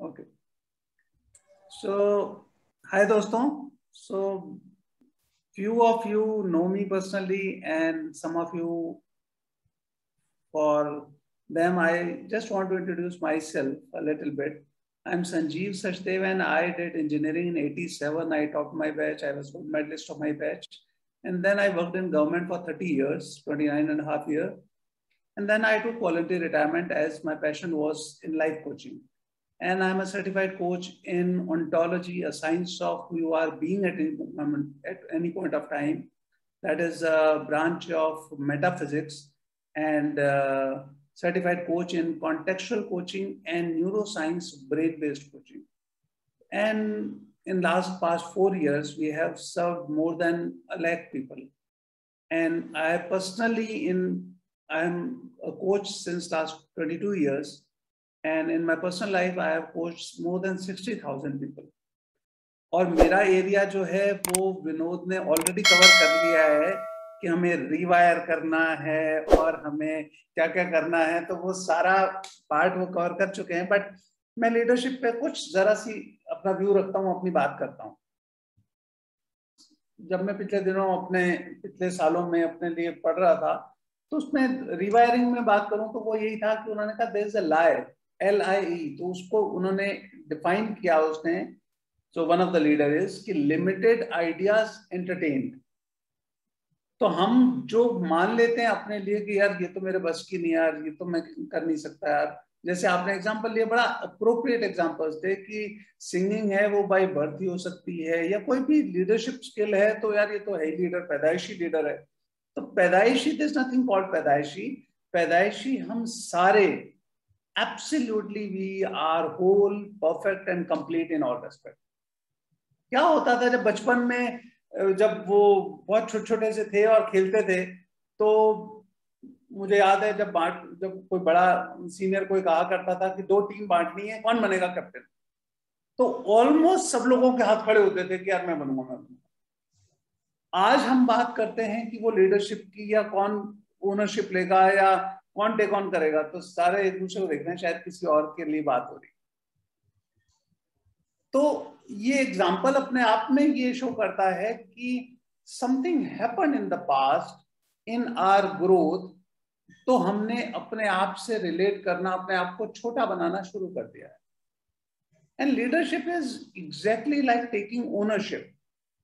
Okay. So, hi दोस्तों. So, few of you know me personally, and some of you, for them, I just want to introduce myself a little bit. I'm Sanjeev Sachdev, and I did engineering in '87. I topped my batch. I was gold medalist of my batch, and then I worked in government for 30 years, 29 and a half years. And then I took voluntary retirement as my passion was in life coaching. And I'm a certified coach in ontology, a science of who you are being at any moment, at any point of time. That is a branch of metaphysics, and certified coach in contextual coaching and neuroscience brain-based coaching. And in past 4 years, we have served more than 1 lakh people. And I personally I'm a coach since last 22 years. And in my personal life, I have coached more than 60,000 people. और मेरा area जो है वो विनोद ने already cover कर लिया है कि हमें रिवायर करना है और हमें क्या क्या करना है, तो वो सारा पार्ट वो कवर कर चुके हैं. बट मैं लीडरशिप पे कुछ जरा सी अपना व्यू रखता हूँ, अपनी बात करता हूँ. जब मैं पिछले सालों में अपने लिए पढ़ रहा था, तो उसमें रिवायरिंग में बात करूं तो वो यही था कि उन्होंने कहा there is a lie, LIE, तो उसको उन्होंने डिफाइन किया उसने. So one of the leader is कि लिमिटेड आइडियाज एंटरटेन्ड. तो हम जो मान लेते हैं अपने लिए कि यार ये तो मेरे बस की नहीं, यार ये तो मैं कर नहीं सकता यार. जैसे आपने एग्जांपल लिया, बड़ा अप्रोप्रिएट एग्जांपल्स थे कि सिंगिंग है वो बाय बर्थ ही हो सकती है, या कोई भी लीडरशिप स्किल है तो यार ये तो है लीडर, पैदाइशी लीडर है. तो पैदाइशी, देयर इज नथिंग कॉल्ड पैदाइशी. पैदाइशी हम सारे absolutely we are whole, perfect and complete in all respect. क्या होता था जब बचपन में, जब वो बहुत छोटे छोटे से थे और खेलते थे, तो मुझे याद है जब कोई बड़ा सीनियर कोई कहा करता था कि 2 टीम बांटनी है, कौन बनेगा कैप्टन, तो ऑलमोस्ट सब लोगों के हाथ खड़े होते थे कि यार मैं बनूंगा. आज हम बात करते हैं कि वो लीडरशिप की या कौन ओनरशिप लेगा या कौन टेक ऑन करेगा, तो सारे एक दूसरे को देख रहे हैं, शायद किसी और के लिए बात हो रही. तो ये एग्जाम्पल अपने आप में ये शो करता है कि something happen in the past in our growth. तो हमने अपने आप से रिलेट करना, अपने आप को छोटा बनाना शुरू कर दिया है. And leadership is exactly like taking ownership,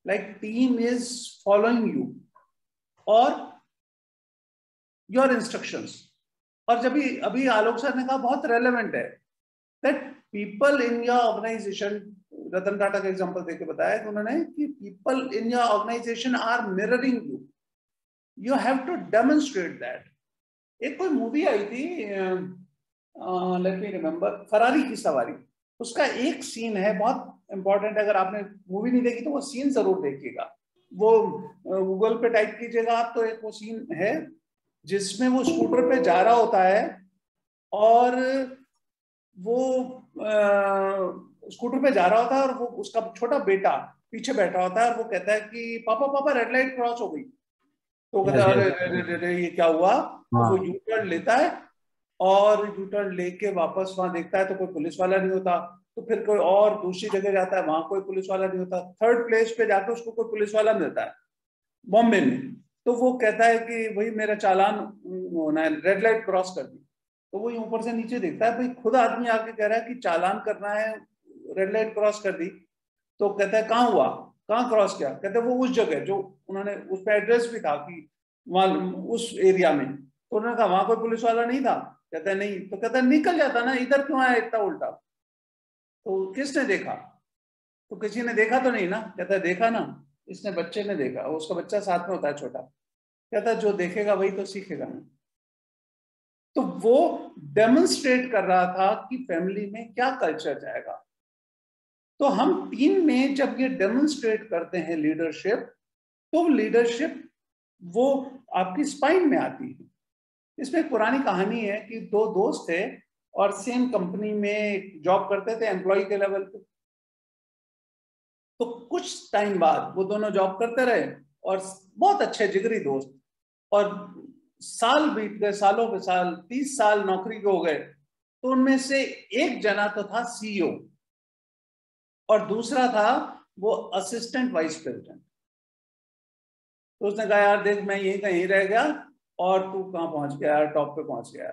like team is following you और योर इंस्ट्रक्शंस. और जब अभी आलोक सर ने कहा, बहुत रेलेवेंट है, that people in your organisation, Ratan Tata का एग्जांपल देके बताया कि उन्होंने कि people in your organisation are mirroring you, you have to demonstrate that. एक कोई मूवी आई थी, लेट मी रिमेम्बर, फरारी की सवारी. उसका एक सीन है बहुत इंपॉर्टेंट, अगर आपने मूवी नहीं देखी तो वो सीन जरूर देखिएगा. वो गूगल पे टाइप कीजिएगा आप, तो एक वो सीन है जिसमें वो स्कूटर पे जा रहा होता है और वो स्कूटर पे जा रहा होता है और वो उसका छोटा बेटा पीछे बैठा होता है और वो कहता है कि पापा पापा रेड लाइट क्रॉस हो गई. तो कहता है अरे ये क्या हुआ. तो वो यू टर्न लेता है और यू टर्न लेके वापस वहां देखता है तो कोई पुलिस वाला नहीं होता. तो फिर कोई और दूसरी जगह जाता है, वहां कोई पुलिस वाला नहीं होता. थर्ड प्लेस पे जाकर उसको कोई पुलिस वाला मिलता है बॉम्बे में. तो वो कहता है कि भाई मेरा चालान होना है, रेड लाइट क्रॉस कर दी. तो वो ऊपर से नीचे देखता है, भाई खुद आदमी आके कह रहा है कि चालान करना है, रेड लाइट क्रॉस कर दी. तो कहता है कहाँ हुआ, कहाँ क्रॉस किया. कहते हैं वो उस जगह जो उन्होंने, उस पर एड्रेस भी था कि वहां उस एरिया में. तो उन्होंने कहा वहां कोई पुलिस वाला नहीं था. कहता है नहीं. तो कहता है निकल जाता ना, इधर क्यों आया इतना उल्टा. तो किसने देखा. तो किसी ने देखा तो नहीं ना. कहता है देखा ना, इसने बच्चे ने देखा, उसका बच्चा साथ में होता है छोटा. कहता है जो देखेगा वही तो सीखेगा ना. तो वो डेमोन्स्ट्रेट कर रहा था कि फैमिली में क्या कल्चर जाएगा. तो हम टीम में जब ये डेमोन्स्ट्रेट करते हैं लीडरशिप, तो लीडरशिप वो आपकी स्पाइन में आती है. इसमें एक पुरानी कहानी है कि 2 दोस्त थे और सेम कंपनी में जॉब करते थे, एम्प्लॉय के लेवल पे. तो कुछ टाइम बाद वो दोनों जॉब करते रहे और बहुत अच्छे जिगरी दोस्त, और साल बीत गए, सालों के साल, 30 साल नौकरी के हो गए. तो उनमें से एक जना तो था सीईओ और दूसरा था वो असिस्टेंट वाइस प्रेसिडेंट। तो उसने कहा यार देख मैं यहीं कहीं रह गया और तू कहाँ पहुंच गया यार, टॉप पे पहुंच गया।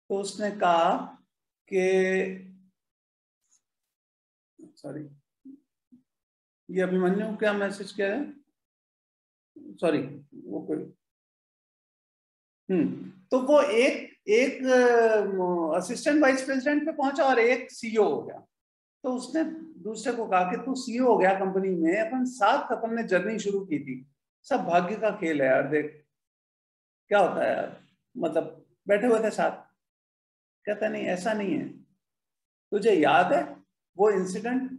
तो उसने कहा कि सॉरी ये अभिमन्यु क्या मैसेज किया है, सॉरी वो कोई तो वो एक असिस्टेंट वाइस प्रेसिडेंट पे पहुंचा और एक सीईओ हो गया। तो उसने दूसरे को कहा कि तू सीईओ हो गया कंपनी में, अपन ने जर्नी शुरू की थी, सब भाग्य का खेल है यार, देख क्या होता है यार, मतलब बैठे हुए थे साथ। कहता नहीं ऐसा नहीं है, तुझे याद है वो इंसिडेंट,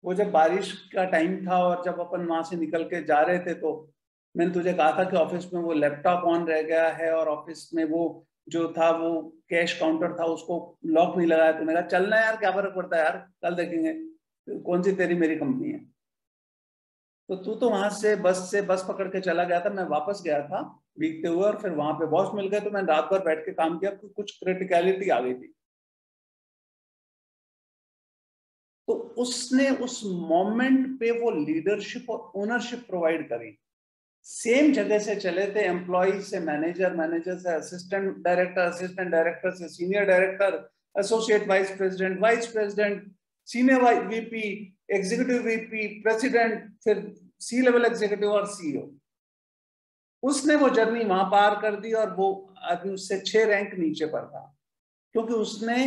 वो जब बारिश का टाइम था और जब अपन वहां से निकल के जा रहे थे तो मैंने तुझे कहा था कि ऑफिस में वो लैपटॉप ऑन रह गया है और ऑफिस में वो जो था वो कैश काउंटर था उसको लॉक नहीं लगाया। तूने कहा चलना यार क्या फर्क पड़ता है यार, कल देखेंगे, कौन सी तेरी मेरी कंपनी है। तो तू तो वहां से बस पकड़ के चला गया था, मैं वापस गया था भीगते हुए और फिर वहां पे बॉस मिल गए तो मैंने रात भर बैठ के काम किया, कुछ क्रिटिकलिटी आ गई थी। तो उसने उस मोमेंट पे वो लीडरशिप और ओनरशिप प्रोवाइड करी। सेम जगह से चले थे, एम्प्लॉय से मैनेजर, मैनेजर से असिस्टेंट डायरेक्टर, असिस्टेंट डायरेक्टर से senior director, associate vice president, senior VP, executive VP, president, फिर सी लेवल एग्जीक्यूटिव और सीईओ। उसने वो जर्नी वहां पार कर दी और वो आदमी उससे 6 रैंक नीचे पर था क्योंकि उसने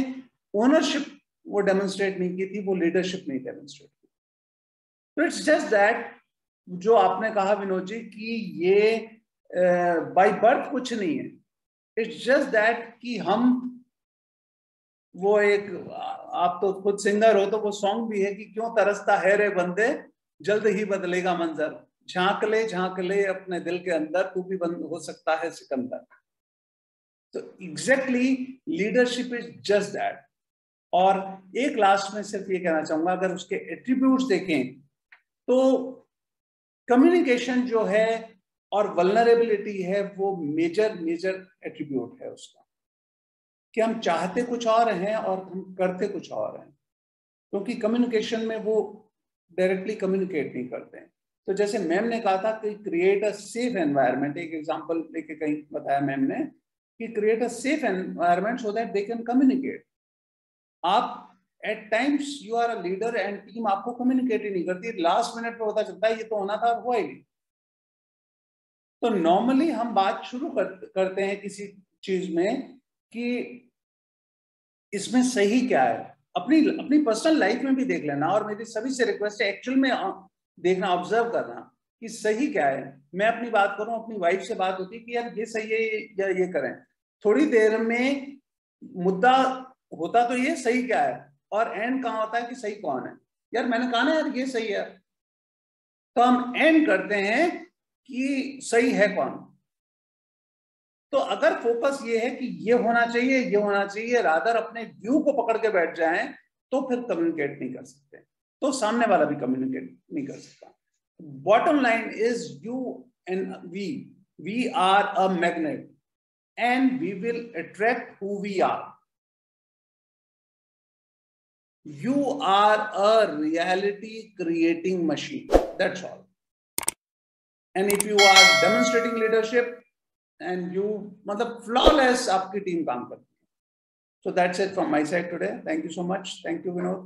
ओनरशिप वो डेमोन्स्ट्रेट नहीं की थी, वो लीडरशिप नहीं डेमोन्स्ट्रेट की। तो इट्स जस्ट दैट जो आपने कहा विनोद जी कि ये बाय बर्थ कुछ नहीं है, इट्स जस्ट दैट कि हम वो एक, आप तो खुद सिंगर हो तो वो सॉन्ग भी है कि क्यों तरसता है रे बंदे, जल्द ही बदलेगा मंजर, झांक ले अपने दिल के अंदर, तू भी बंद हो सकता है सिकंदर। तो exactly leadership is just that. और एक लास्ट में सिर्फ ये कहना चाहूंगा, अगर उसके एट्रीब्यूट्स देखें तो कम्युनिकेशन जो है और वल्नरेबिलिटी है वो मेजर एट्रीब्यूट है उसका, कि हम चाहते कुछ और हैं और हम करते कुछ और हैं, क्योंकि कम्युनिकेशन में वो डायरेक्टली कम्युनिकेट नहीं करते हैं। तो जैसे मैम ने कहा था कि क्रिएट अ सेफ एनवायरनमेंट, एक एग्जांपल लेके कहीं बताया मैम ने कि create a safe environment so that they can communicate. आप at times you are a leader and team आपको कम्युनिकेट ही नहीं करती, लास्ट मिनट पे पता चलता है ये तो होना था और हुआ ही नहीं। तो नॉर्मली हम बात शुरू करते हैं किसी चीज में कि इसमें सही क्या है, अपनी अपनी पर्सनल लाइफ में भी देख लेना, और मेरी सभी से रिक्वेस्ट है एक्चुअल में देखना, ऑब्जर्व करना कि सही क्या है। मैं अपनी बात करूं, अपनी वाइफ से बात होती है कि यार ये सही है या ये करें, थोड़ी देर में मुद्दा होता तो ये सही क्या है, और एंड कहाँ होता है कि सही कौन है। यार मैंने कहा ना यार ये सही है, तो हम एंड करते हैं कि सही है कौन। तो अगर फोकस ये है कि ये होना चाहिए, ये होना चाहिए, रादर अपने व्यू को पकड़ के बैठ जाएं, तो फिर कम्युनिकेट नहीं कर सकते, तो सामने वाला भी कम्युनिकेट नहीं कर सकता। Bottom line is you and we are a magnet and we will attract who we are. You are a reality creating machine. That's all. And if you are demonstrating leadership and you, मतलब flawless आपकी team काम करती है. So that's it from my side today. Thank you so much. Thank you, Vinod.